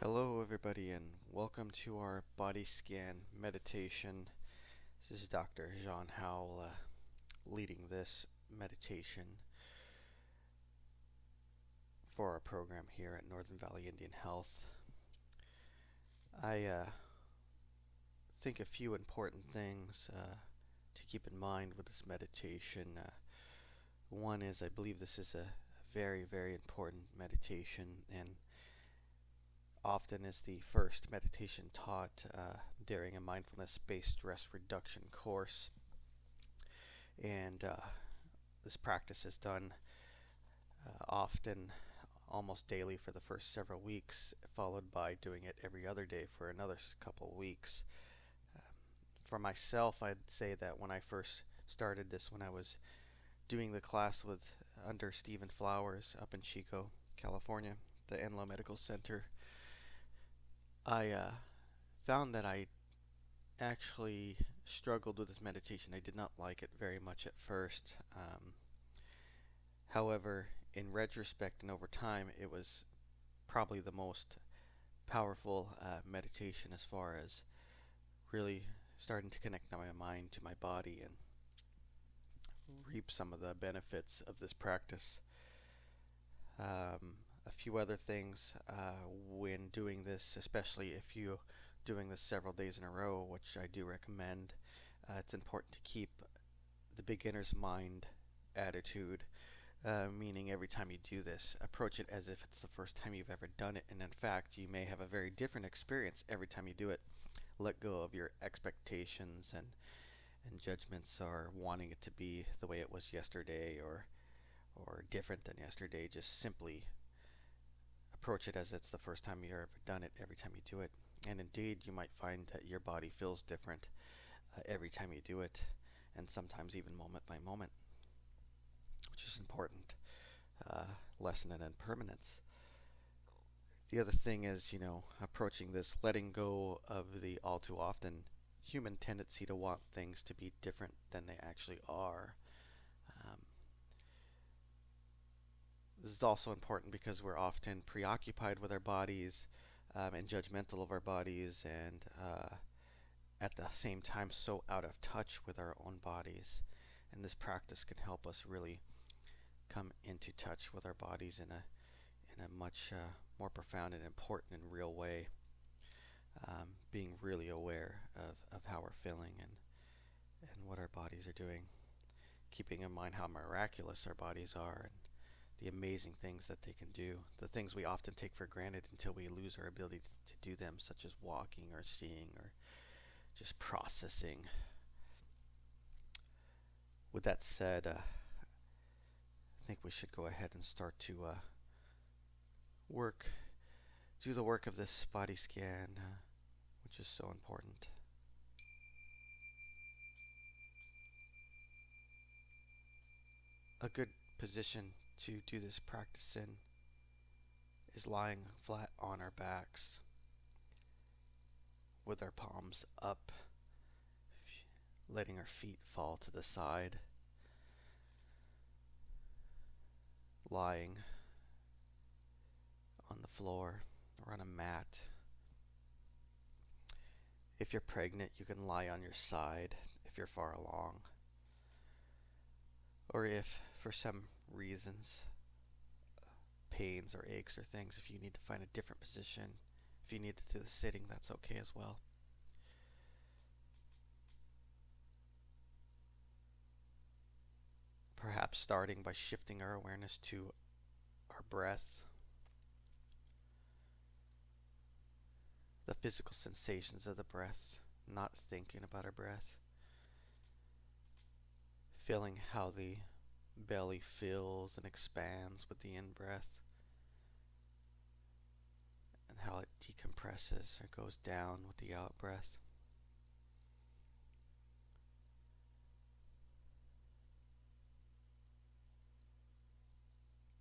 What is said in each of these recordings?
Hello, everybody, and welcome to our body scan meditation. This is Dr. John Howell leading this meditation for our program here at Northern Valley Indian Health. I think a few important things to keep in mind with this meditation. One is I believe this is a very, very important meditation, and often is the first meditation taught during a mindfulness-based stress reduction course. And this practice is done often, almost daily for the first several weeks, followed by doing it every other day for another couple weeks. For myself, I'd say that when I first started this, when I was doing the class with under Stephen Flowers up in Chico, California, the Enloe Medical Center, I found that I actually struggled with this meditation. I did not like it very much at first. However, in retrospect and over time, it was probably the most powerful meditation as far as really starting to connect my mind to my body and reap some of the benefits of this practice. A few other things when doing this, especially if you're doing this several days in a row, which I do recommend, it's important to keep the beginner's mind attitude, meaning every time you do this, approach it as if it's the first time you've ever done it, and in fact, you may have a very different experience every time you do it. Let go of your expectations and judgments or wanting it to be the way it was yesterday or different than yesterday. Just simply approach it as it's the first time you've ever done it every time you do it. And indeed, you might find that your body feels different every time you do it, and sometimes even moment by moment, which is important lesson in impermanence. The other thing is, approaching this, letting go of the all too often human tendency to want things to be different than they actually are. This is also important because we're often preoccupied with our bodies and judgmental of our bodies, and at the same time so out of touch with our own bodies. And this practice can help us really come into touch with our bodies in a much more profound and important and real way. Being really aware of how we're feeling and what our bodies are doing. Keeping in mind how miraculous our bodies are and the amazing things that they can do. The things we often take for granted until we lose our ability to do them, such as walking or seeing or just processing. With that said, I think we should go ahead and start to do the work of this body scan, which is so important. A good position to do this practice in is lying flat on our backs with our palms up, letting our feet fall to the side, lying on the floor or on a mat. If you're pregnant, you can lie on your side if you're far along. Or if, for some reasons, pains or aches or things, if you need to find a different position, if you need to do the sitting, that's okay as well. Perhaps starting by shifting our awareness to our breath, the physical sensations of the breath, not thinking about our breath. Feeling how the belly fills and expands with the in-breath and how it decompresses or goes down with the out-breath.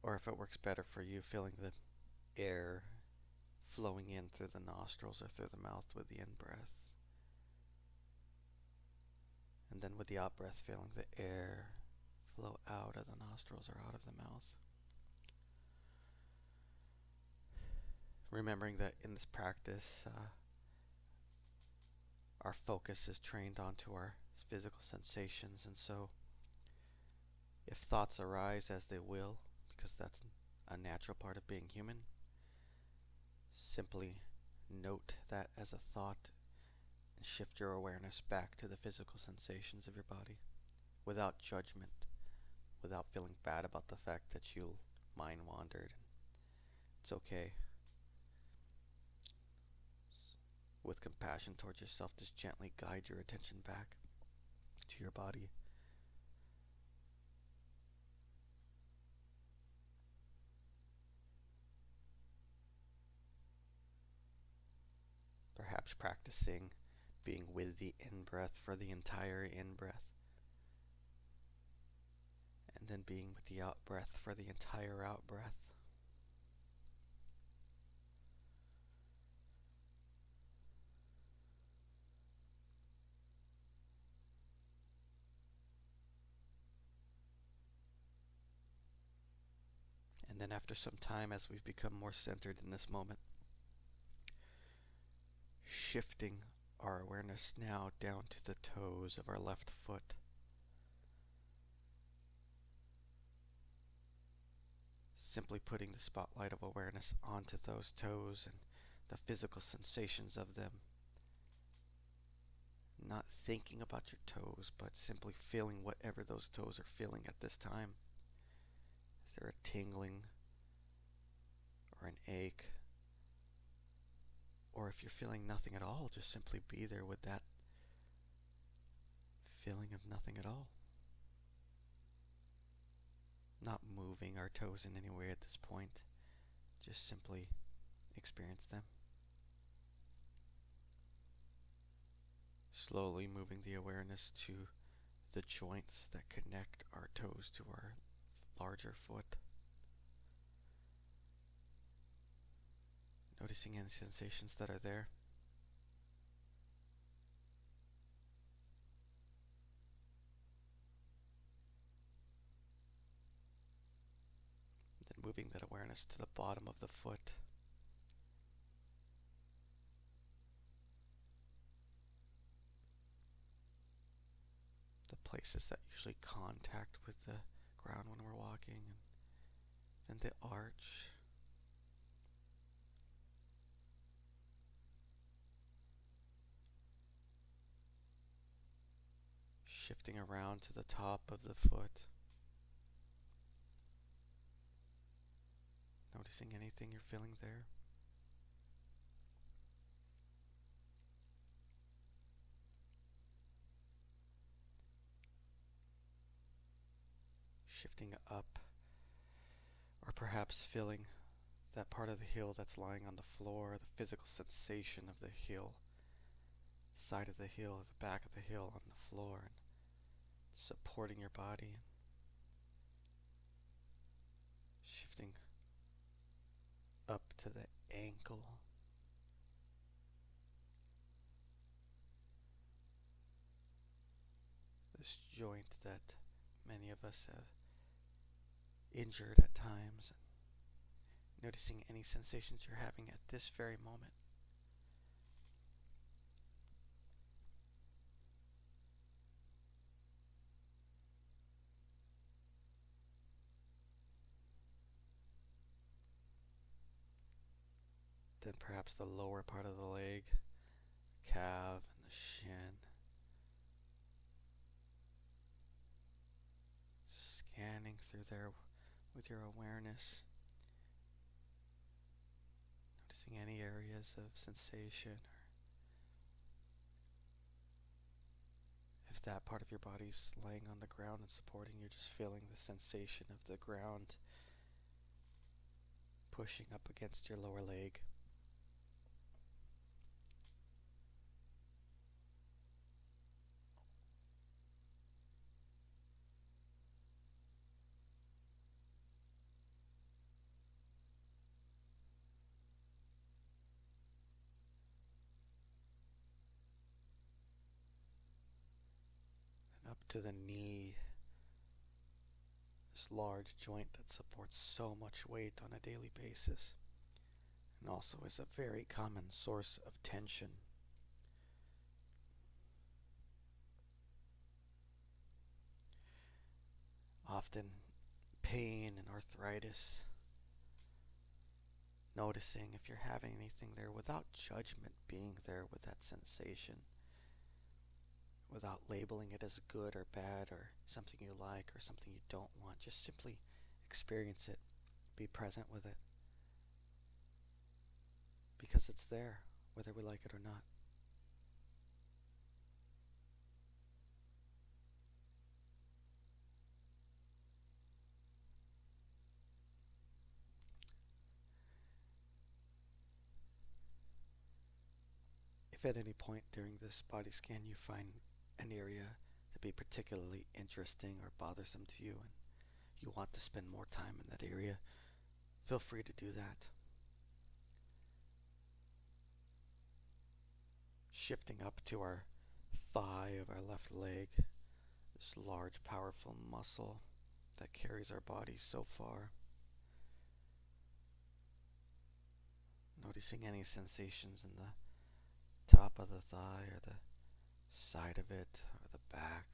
Or if it works better for you, feeling the air flowing in through the nostrils or through the mouth with the in-breath. And then with the out-breath, feeling the air flow out of the nostrils or out of the mouth. remembering that in this practice, our focus is trained onto our physical sensations, and so if thoughts arise, as they will, because that's a natural part of being human, simply note that as a thought and shift your awareness back to the physical sensations of your body without judgment, without feeling bad about the fact that you mind wandered. It's okay. With compassion towards yourself, just gently guide your attention back to your body. Perhaps practicing being with the in-breath for the entire in-breath, and then being with the out-breath for the entire out-breath. And then after some time, as we've become more centered in this moment, shifting our awareness now down to the toes of our left foot. Simply putting the spotlight of awareness onto those toes and the physical sensations of them. Not thinking about your toes, but simply feeling whatever those toes are feeling at this time. Is there a tingling or an ache? Or if you're feeling nothing at all, just simply be there with that feeling of nothing at all. Not moving our toes in any way at this point, just simply experience them. Slowly moving the awareness to the joints that connect our toes to our larger foot. Noticing any sensations that are there. Then moving that awareness to the bottom of the foot. The places that usually contact with the ground when we're walking. And then the arch. Shifting around to the top of the foot. Noticing anything you're feeling there. Shifting up, or perhaps feeling that part of the heel that's lying on the floor, the physical sensation of the heel, side of the heel, the back of the heel on the floor, and supporting your body. Shifting up to the ankle. This joint that many of us have injured at times. Noticing any sensations you're having at this very moment. Then perhaps the lower part of the leg, calf and the shin. Scanning through there with your awareness. Noticing any areas of sensation, or if that part of your body's laying on the ground and supporting you, just feeling the sensation of the ground pushing up against your lower leg. Up to the knee, this large joint that supports so much weight on a daily basis. and also is a very common source of tension. Often pain and arthritis, noticing if you're having anything there without judgment, being there with that sensation, without labeling it as good or bad or something you like or something you don't want. Just simply experience it, be present with it, because it's there, whether we like it or not. If at any point during this body scan you find an area to be particularly interesting or bothersome to you and you want to spend more time in that area, feel free to do that. Shifting up to our thigh of our left leg, this large, powerful muscle that carries our body so far. Noticing any sensations in the top of the thigh or the side of it or the back.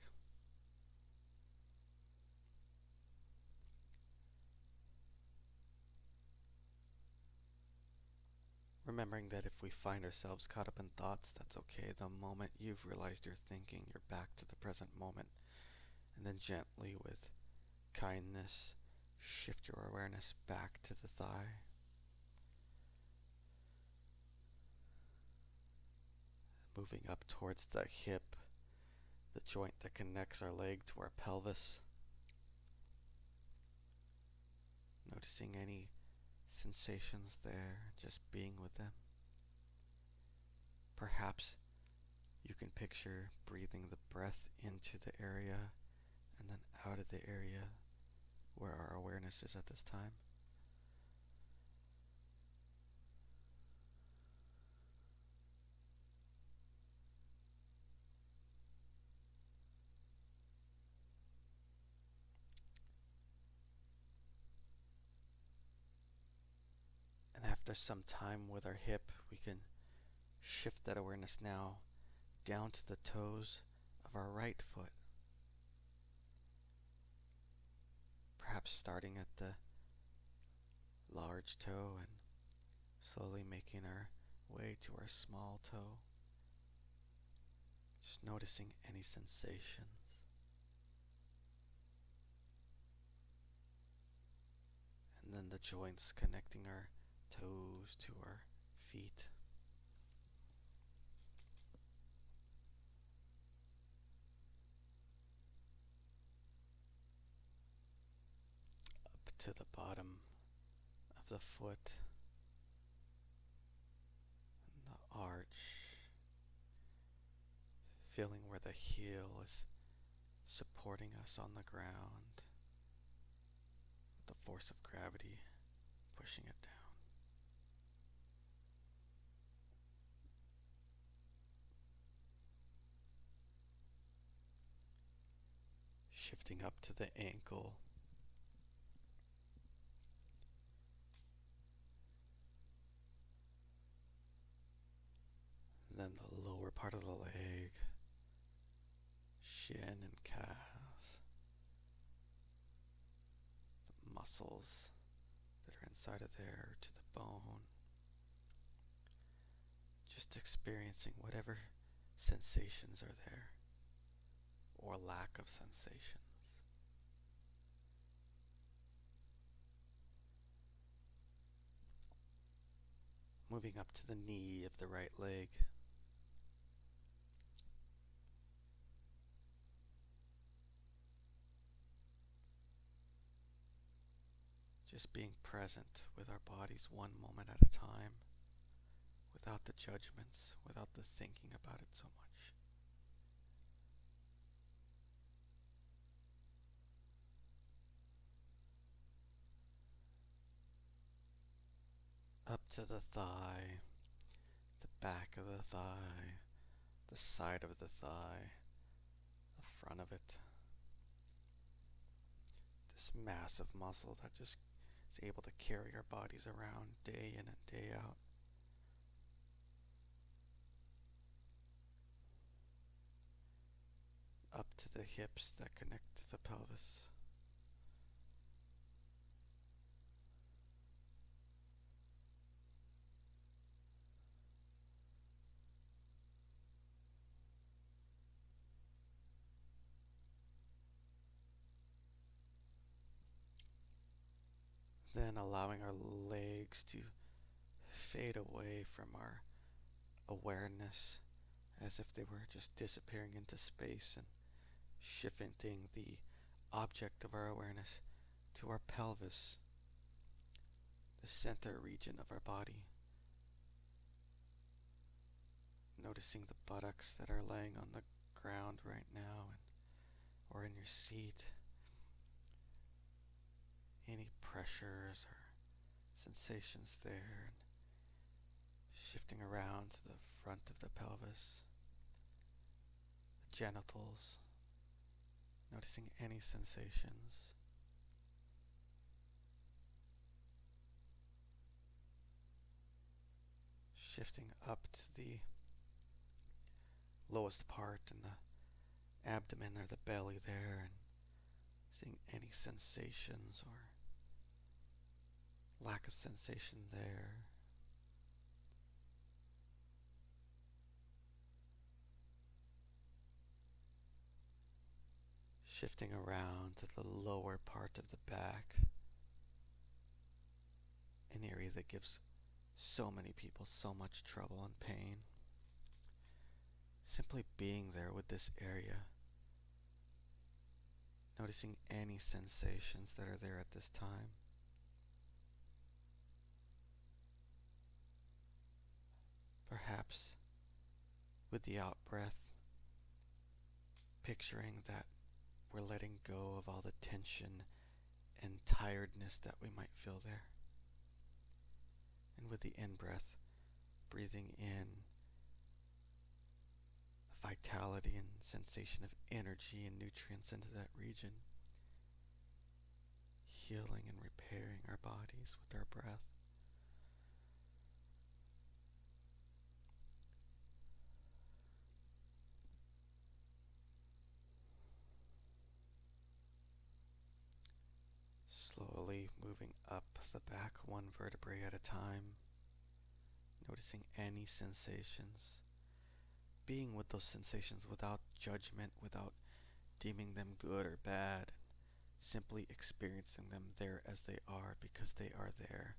Remembering that if we find ourselves caught up in thoughts, that's okay. The moment you've realized you're thinking, you're back to the present moment. And then gently, with kindness, shift your awareness back to the thigh. Moving up towards the hip, the joint that connects our leg to our pelvis. Noticing any sensations there, just being with them. Perhaps you can picture breathing the breath into the area and then out of the area where our awareness is at this time. And after some time with our hip, we can shift that awareness now down to the toes of our right foot. Perhaps starting at the large toe and slowly making our way to our small toe. Just noticing any sensations. And then the joints connecting our toes to our feet. Up to the bottom of the foot. And the arch. Feeling where the heel is supporting us on the ground. With the force of gravity pushing it down. Shifting up to the ankle. And then the lower part of the leg, shin and calf, the muscles that are inside of there to the bone. Just experiencing whatever sensations are there or lack of sensations. Moving up to the knee of the right leg. Just being present with our bodies one moment at a time, without the judgments, without the thinking about it so much. Up to the thigh, the back of the thigh, the side of the thigh, the front of it. This massive muscle that just is is able to carry our bodies around day in and day out. Up to the hips that connect to the pelvis. Then allowing our legs to fade away from our awareness as if they were just disappearing into space, and shifting the object of our awareness to our pelvis, the center region of our body. Noticing the buttocks that are laying on the ground right now, or in your seat. Any pressures or sensations there, and shifting around to the front of the pelvis, the genitals, noticing any sensations. Shifting up to the lowest part in the abdomen or the belly there, and seeing any sensations or lack of sensation there. Shifting around to the lower part of the back, an area that gives so many people so much trouble and pain. Simply being there with this area, noticing any sensations that are there at this time. Perhaps with the out breath, picturing that we're letting go of all the tension and tiredness that we might feel there. And with the in-breath, breathing in vitality and sensation of energy and nutrients into that region, healing and repairing our bodies with our breath. Slowly moving up the back one vertebrae at a time, noticing any sensations, being with those sensations without judgment, without deeming them good or bad, simply experiencing them there as they are because they are there.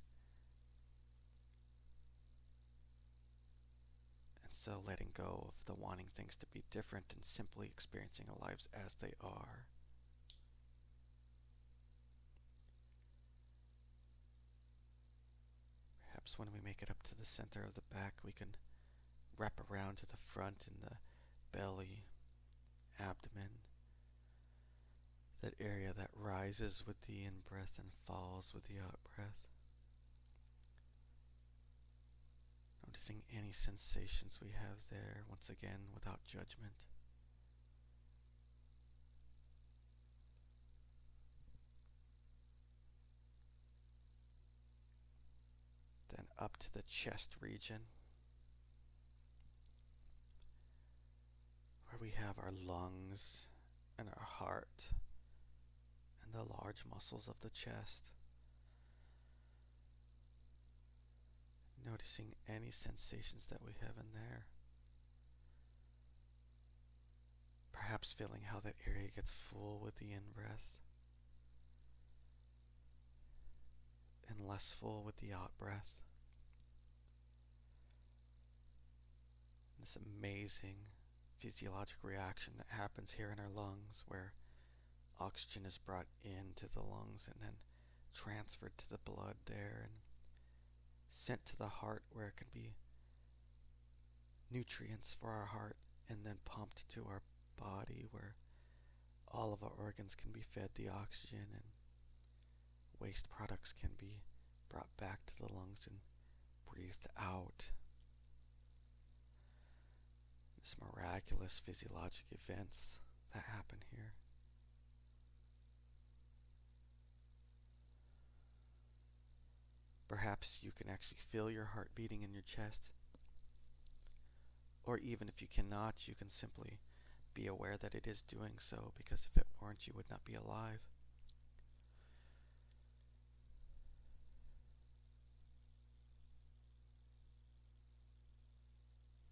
And so letting go of the wanting things to be different and simply experiencing our lives as they are. Perhaps when we make it up to the center of the back, we can wrap around to the front in the belly, abdomen, that area that rises with the in-breath and falls with the out-breath. Noticing any sensations we have there, once again, without judgment. Then up to the chest region, where we have our lungs and our heart and the large muscles of the chest. Noticing any sensations that we have in there. Perhaps feeling how that area gets full with the in-breath and less full with the out-breath. This amazing physiologic reaction that happens here in our lungs, where oxygen is brought into the lungs and then transferred to the blood there and sent to the heart, where it can be nutrients for our heart, and then pumped to our body, where all of our organs can be fed the oxygen and waste products can be brought back to the lungs and breathed out. These miraculous physiologic events that happen here. Perhaps you can actually feel your heart beating in your chest. Or even if you cannot, you can simply be aware that it is doing so, because if it weren't, you would not be alive.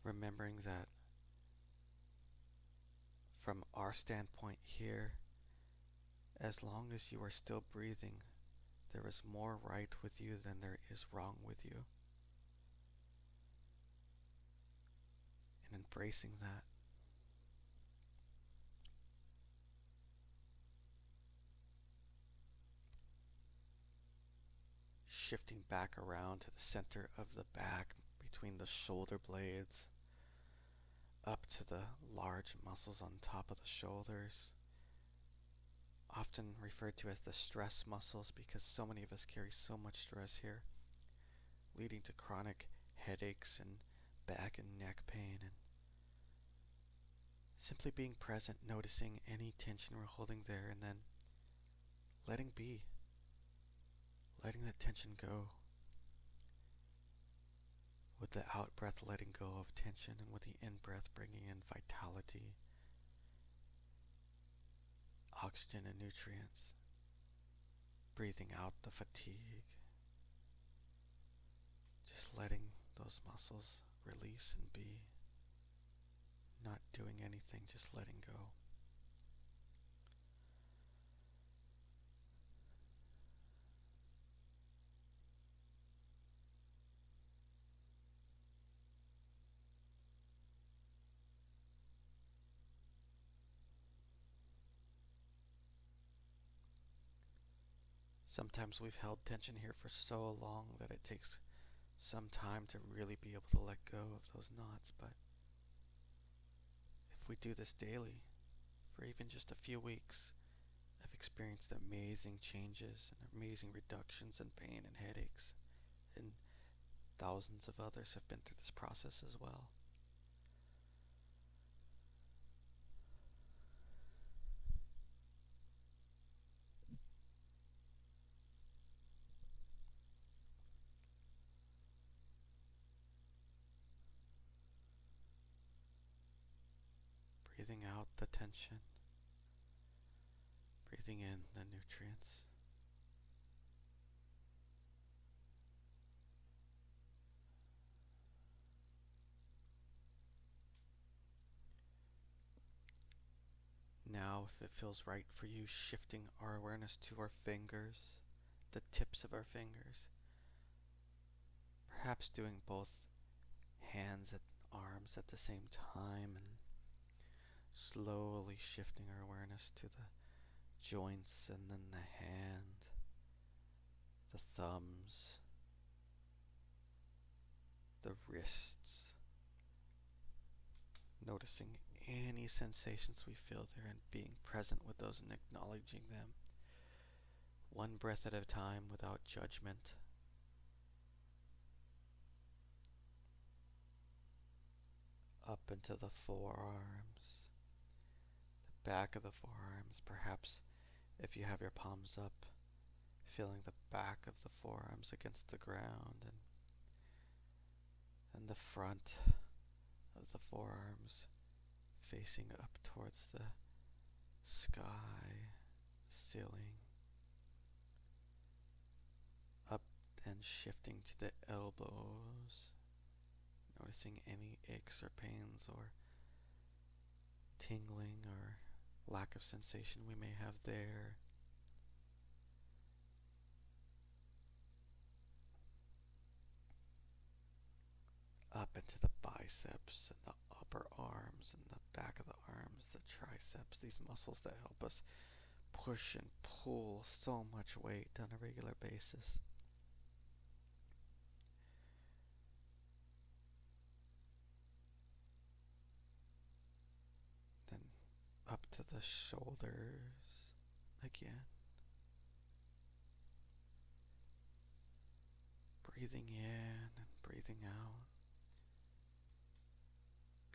Remembering that from our standpoint here, as long as you are still breathing, there is more right with you than there is wrong with you. And embracing that. Shifting back around to the center of the back, between the shoulder blades, up to the large muscles on top of the shoulders, often referred to as the stress muscles, because so many of us carry so much stress here, leading to chronic headaches and back and neck pain. And simply being present, noticing any tension we're holding there, and then letting be, letting that tension go. With the out breath letting go of tension, and with the in breath bringing in vitality, oxygen and nutrients. Breathing out the fatigue. Just letting those muscles release and be. Not doing anything, just letting go. Sometimes we've held tension here for so long that it takes some time to really be able to let go of those knots, but if we do this daily, for even just a few weeks, I've experienced amazing changes and amazing reductions in pain and headaches, and thousands of others have been through this process as well. Breathing out the tension, breathing in the nutrients. Now, if it feels right for you, shifting our awareness to our fingers, the tips of our fingers. Perhaps doing both hands and arms at the same time, and slowly shifting our awareness to the joints, and then the hand, the thumbs, the wrists. Noticing any sensations we feel there and being present with those and acknowledging them. One breath at a time without judgment. Up into the forearms, the back of the forearms, perhaps if you have your palms up, feeling the back of the forearms against the ground, and the front of the forearms facing up towards the sky, ceiling, up and shifting to the elbows, noticing any aches or pains or tingling or lack of sensation we may have there. Up into the biceps and the upper arms and the back of the arms, the triceps, these muscles that help us push and pull so much weight on a regular basis. Then up to the shoulders again. Breathing in and breathing out.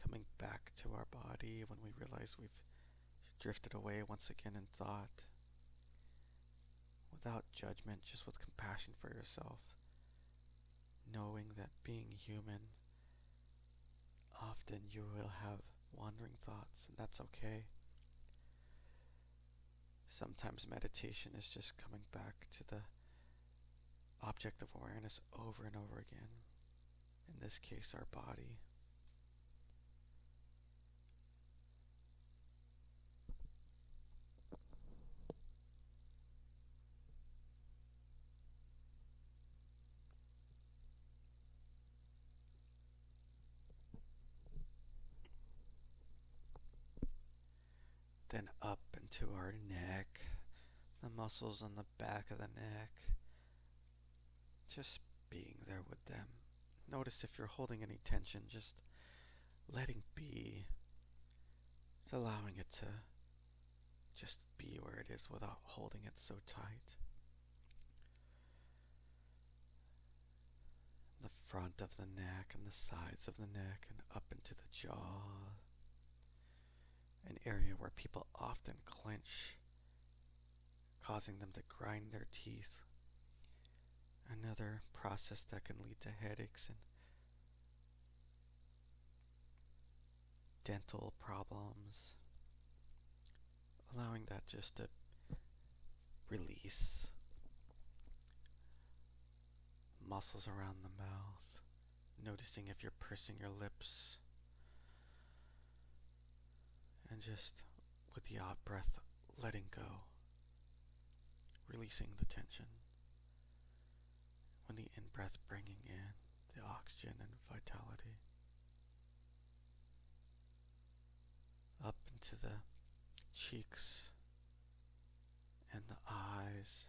Coming back to our body when we realize we've drifted away once again in thought. Without judgment, just with compassion for yourself. knowing that being human, often you will have wandering thoughts, and that's okay. Sometimes meditation is just coming back to the object of awareness over and over again. In this case, our body. Then up into our neck, the muscles on the back of the neck. Just being there with them. Notice if you're holding any tension, just letting be. Just allowing it to just be where it is without holding it so tight. The front of the neck and the sides of the neck and up into the jaw. An area where people often clench, causing them to grind their teeth. Another process that can lead to headaches and dental problems. Allowing that just to release. Muscles around the mouth. Noticing if you're pursing your lips. And just with the out breath, letting go. Releasing the tension. When the in-breath bringing in the oxygen and vitality. Up into the cheeks and the eyes.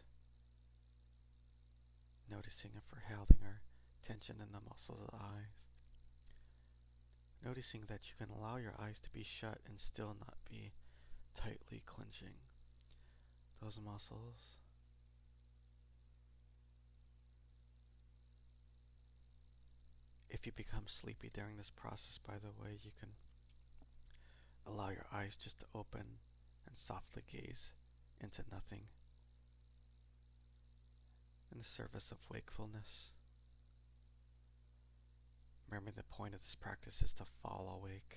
Noticing if we're holding our tension in the muscles of the eyes. Noticing that you can allow your eyes to be shut and still not be tightly clenching those muscles. If you become sleepy during this process, by the way, you can allow your eyes just to open and softly gaze into nothing in the service of wakefulness. Remember, the point of this practice is to fall awake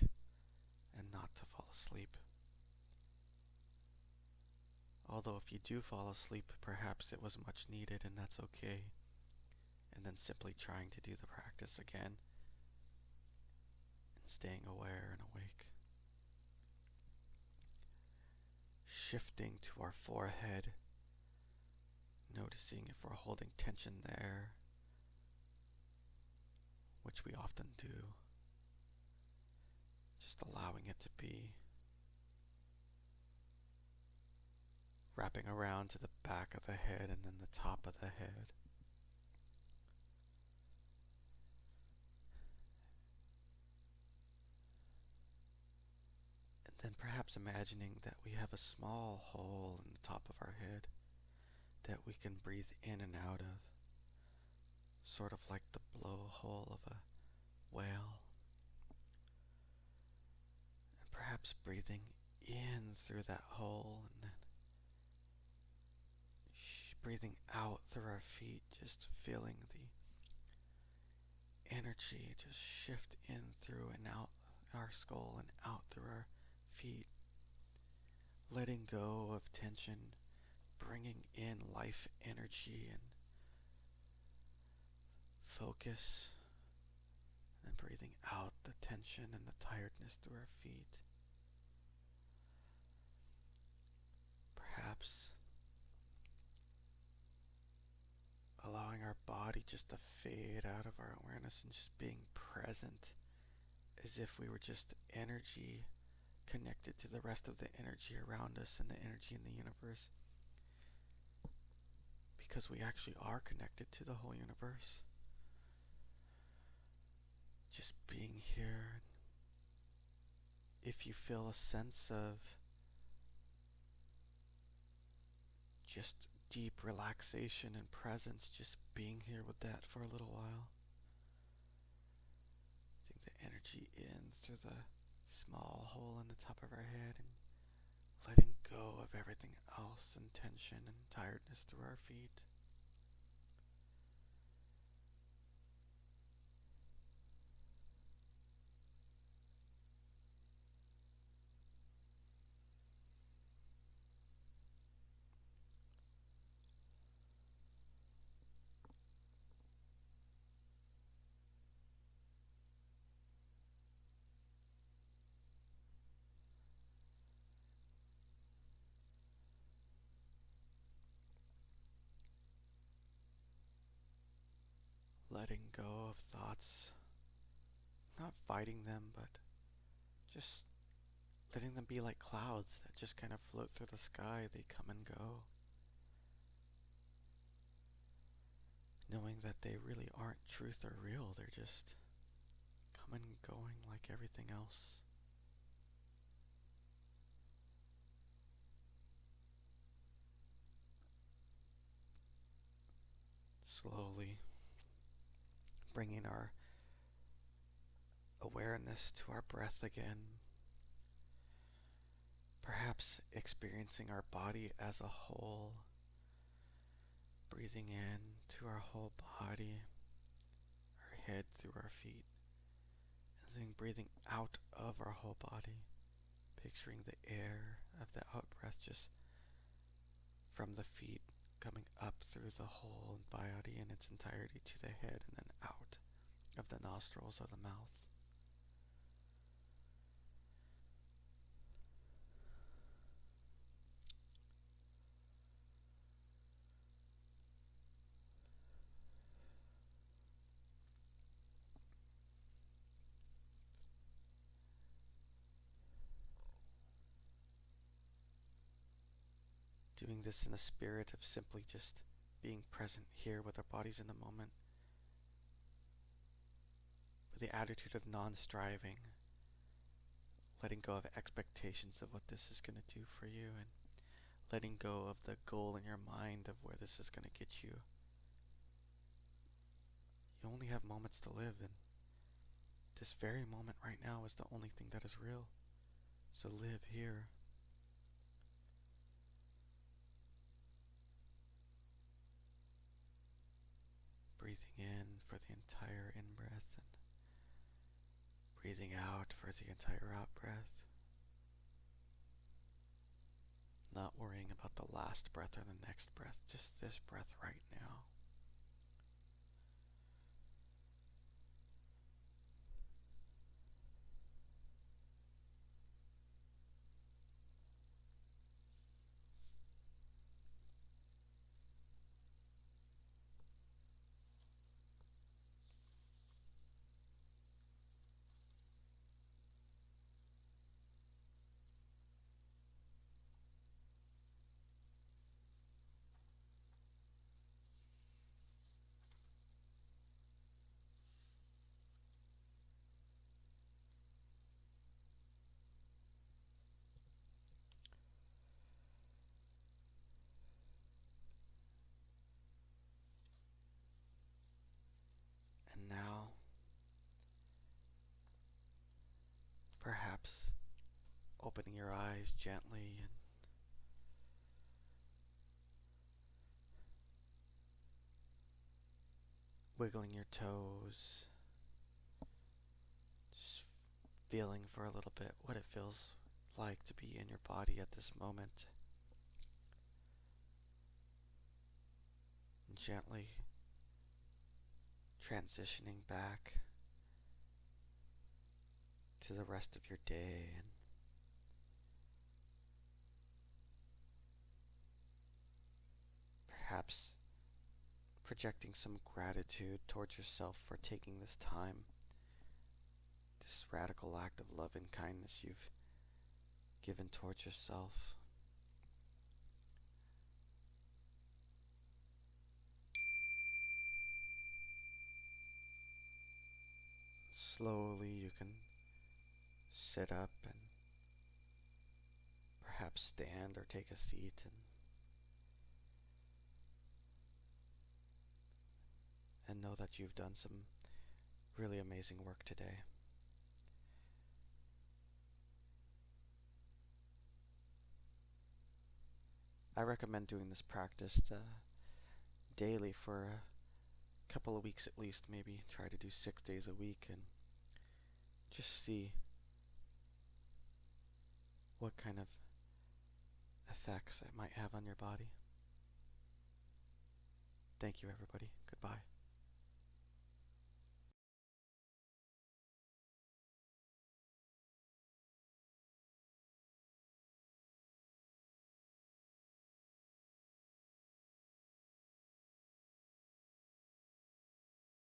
and not to fall asleep. Although if you do fall asleep, perhaps it was much needed and that's okay. And then simply trying to do the practice again and staying aware and awake. Shifting to our forehead, noticing if we're holding tension there, which we often do. Just allowing it to be. Wrapping around to the back of the head and then the top of the head. And then perhaps imagining that we have a small hole in the top of our head that we can breathe in and out of, sort of like the blowhole of a whale. And perhaps breathing in through that hole and then breathing out through our feet, just feeling the energy just shift in through and out our skull and out through our feet. Letting go of tension, bringing in life energy and focus, and then breathing out the tension and the tiredness through our feet. Perhaps allowing our body just to fade out of our awareness and just being present as if we were just energy connected to the rest of the energy around us and the energy in the universe. Because we actually are connected to the whole universe. Just being here. If you feel a sense of just deep relaxation and presence, just being here with that for a little while. Take the energy in through the small hole in the top of our head and letting go of everything else and tension and tiredness through our feet. letting go of thoughts, not fighting them, but just letting them be like clouds that just kind of float through the sky. They come and go, knowing that they really aren't truth or real. They're just coming and going like everything else. Slowly bringing our awareness to our breath again, perhaps experiencing our body as a whole, breathing in to our whole body, our head through our feet, and then breathing out of our whole body, picturing the air of the out-breath just from the feet coming up through the whole body in its entirety to the head and then out of the nostrils of the mouth. Doing this in a spirit of simply just being present here with our bodies in the moment, with the attitude of non-striving, letting go of expectations of what this is going to do for you, and letting go of the goal in your mind of where this is going to get you. You only have moments to live, and this very moment right now is the only thing that is real. So live here. Breathing in for the entire in-breath and breathing out for the entire out-breath. Not worrying about the last breath or the next breath, just this breath right now. And now, perhaps opening your eyes gently and wiggling your toes, just feeling for a little bit what it feels like to be in your body at this moment. And gently transitioning back to the rest of your day, and perhaps projecting some gratitude towards yourself for taking this time, this radical act of love and kindness you've given towards yourself. Slowly you can sit up and perhaps stand or take a seat, and know that you've done some really amazing work today. I recommend doing this practice daily for a couple of weeks at least, maybe try to do 6 days a week, and just see what kind of effects it might have on your body. Thank you, everybody. Goodbye.